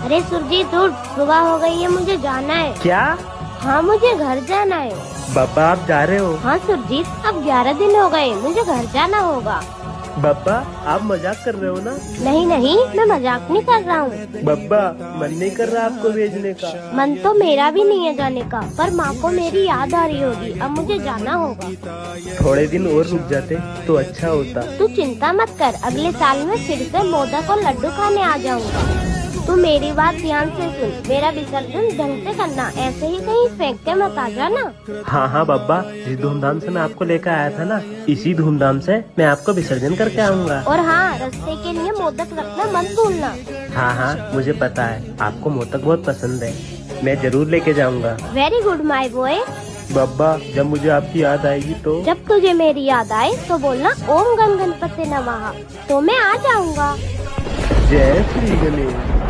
अरे सुरजीत उठ, सुबह हो गई है, मुझे जाना है। क्या? हाँ मुझे घर जाना है। बब्बा आप जा रहे हो? हाँ सुरजीत, अब 11 दिन हो गए, मुझे घर जाना होगा। बब्बा आप मजाक कर रहे हो ना? नहीं नहीं, मैं मजाक नहीं कर रहा हूँ। बब्बा मन नहीं कर रहा आपको भेजने का? मन तो मेरा भी नहीं है जाने का, पर माँ को मेरी याद आ रही होगी, अब मुझे जाना होगा। थोड़े दिन और रुक जाते तो अच्छा होता। तू चिंता मत कर, अगले साल में फिर से मोदक और लड्डू खाने आ जाऊंगा। तू मेरी बात ध्यान से सुन, मेरा विसर्जन ढंग से करना, ऐसे ही कहीं फेंक के मत आ जाना। हाँ हाँ बब्बा, जिस धूमधाम से मैं आपको लेकर आया था ना, इसी धूमधाम से मैं आपको विसर्जन करके आऊँगा। और हाँ, रास्ते के लिए मोदक रखना मत भूलना। हाँ हाँ मुझे पता है, आपको मोदक बहुत पसंद है, मैं जरूर लेके जाऊँगा। Very good my boy. Babba जब मुझे आपकी याद आएगी तो? जब तुझे मेरी याद आए तो बोलना ओम गण गणपति नमः, तो मैं आ जाऊंगा। जय श्री गणेश।